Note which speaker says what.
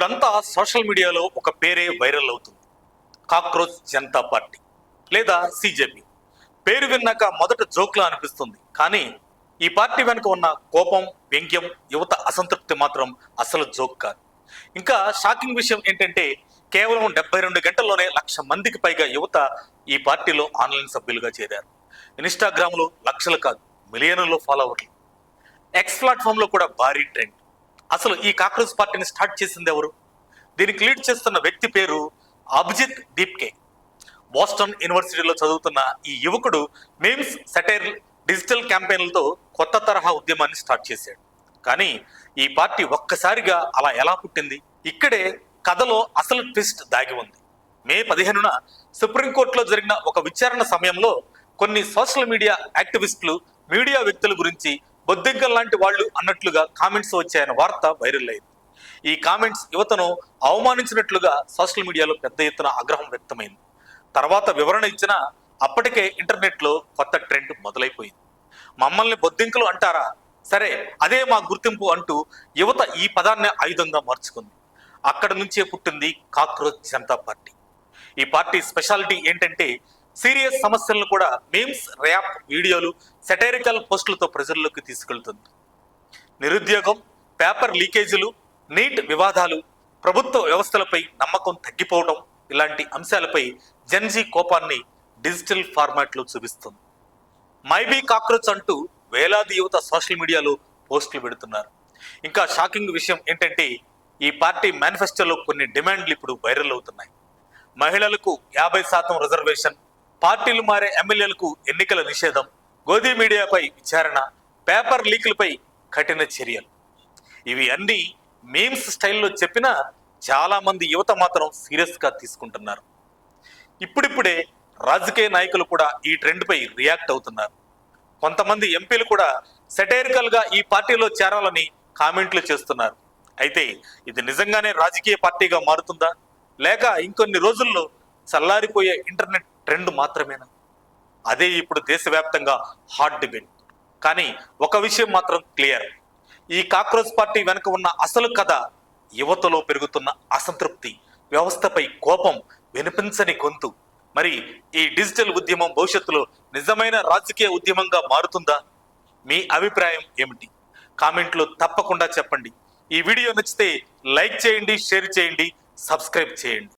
Speaker 1: ఇప్పుడంతా సోషల్ మీడియాలో ఒక పేరే వైరల్ అవుతుంది. కాక్రోచ్ జనతా పార్టీ లేదా సిజేపీ. పేరు విన్నాక మొదట జోక్లా అనిపిస్తుంది, కానీ ఈ పార్టీ వెనుక ఉన్న కోపం, వ్యంగ్యం, యువత అసంతృప్తి మాత్రం అసలు జోక్ కాదు. ఇంకా షాకింగ్ విషయం ఏంటంటే కేవలం 72 గంటల్లోనే 1,00,000 మందికి పైగా యువత ఈ పార్టీలో ఆన్లైన్ సభ్యులుగా చేరారు. ఇన్స్టాగ్రామ్లో లక్షలు కాదు, మిలియన్లలో ఫాలోవర్లు. ఎక్స్ ప్లాట్ఫామ్లో కూడా భారీ ట్రెండ్. అసలు ఈ కాక్రోచ్ పార్టీని స్టార్ట్ చేసింది ఎవరు? దీనికి లీడ్ చేస్తున్న వ్యక్తి పేరు అభిజిత్ దీప్కే. బోస్టన్ యూనివర్సిటీలో చదువుతున్న ఈ యువకుడు మీమ్స్, సెటైర్, డిజిటల్ క్యాంపెయిన్లతో కొత్త తరహా ఉద్యమాన్ని స్టార్ట్ చేశాడు. కానీ ఈ పార్టీ ఒక్కసారిగా అలా ఎలా పుట్టింది? ఇక్కడే కథలో అసలు ట్విస్ట్ దాగి ఉంది. మే 15న సుప్రీంకోర్టులో జరిగిన ఒక విచారణ సమయంలో కొన్ని సోషల్ మీడియా యాక్టివిస్టులు మీడియా వ్యక్తుల గురించి బొద్దింకల్ లాంటి వాళ్ళు అన్నట్లుగా కామెంట్స్ వచ్చాయన్న వార్త వైరల్ అయింది. ఈ కామెంట్స్ యువతను అవమానించినట్లుగా సోషల్ మీడియాలో పెద్ద ఎత్తున ఆగ్రహం వ్యక్తమైంది. తర్వాత వివరణ ఇచ్చిన అప్పటికే ఇంటర్నెట్లో కొత్త ట్రెండ్ మొదలైపోయింది. మమ్మల్ని బొద్దింకలు అంటారా, సరే అదే మా గుర్తింపు అంటూ యువత ఈ పదాన్ని ఆయుధంగా మార్చుకుంది. అక్కడి నుంచే పుట్టింది కాక్రోచ్ జనతా పార్టీ. ఈ పార్టీ స్పెషాలిటీ ఏంటంటే సీరియస్ సమస్యలను కూడా మీమ్స్, ర్యాప్ వీడియోలు, సెటైరికల్ పోస్టులతో ప్రజల్లోకి తీసుకెళ్తుంది. నిరుద్యోగం, పేపర్ లీకేజీలు, నీట్ వివాదాలు, ప్రభుత్వ వ్యవస్థలపై నమ్మకం తగ్గిపోవడం ఇలాంటి అంశాలపై జెన్జీ కోపాన్ని డిజిటల్ ఫార్మాట్లో చూపిస్తుంది. మైబీ కాక్రోచ్ అంటూ వేలాది యువత సోషల్ మీడియాలో పోస్టులు పెడుతున్నారు. ఇంకా షాకింగ్ విషయం ఏంటంటే ఈ పార్టీ మేనిఫెస్టోలో కొన్ని డిమాండ్లు ఇప్పుడు వైరల్ అవుతున్నాయి. మహిళలకు 50% రిజర్వేషన్, పార్టీలు మారే ఎమ్మెల్యేలకు ఎన్నికల నిషేధం, గోధీ మీడియాపై విచారణ, పేపర్ లీకులపై కఠిన చర్యలు. ఇవి అన్నీ మీమ్స్ స్టైల్లో చెప్పినా చాలా మంది యువత మాత్రం సీరియస్గా తీసుకుంటున్నారు. ఇప్పుడిప్పుడే రాజకీయ నాయకులు కూడా ఈ ట్రెండ్పై రియాక్ట్ అవుతున్నారు. కొంతమంది ఎంపీలు కూడా సెటైరికల్గా ఈ పార్టీలో చేరాలని కామెంట్లు చేస్తున్నారు. అయితే ఇది నిజంగానే రాజకీయ పార్టీగా మారుతుందా, లేక ఇంకొన్ని రోజుల్లో చల్లారిపోయే ఇంటర్నెట్ ట్రెండ్ మాత్రమేనా? అదే ఇప్పుడు దేశవ్యాప్తంగా హాట్ డిబేట్. కానీ ఒక విషయం మాత్రం క్లియర్, ఈ కాక్రోచ్ పార్టీ వెనుక ఉన్న అసలు కథ యువతలో పెరుగుతున్న అసంతృప్తి, వ్యవస్థపై కోపం, వినిపించని గొంతు. మరి ఈ డిజిటల్ ఉద్యమం భవిష్యత్తులో నిజమైన రాజకీయ ఉద్యమంగా మారుతుందా? మీ అభిప్రాయం ఏమిటి? కామెంట్లో తప్పకుండా చెప్పండి. ఈ వీడియో నచ్చితే లైక్ చేయండి, షేర్ చేయండి, సబ్స్క్రైబ్ చేయండి.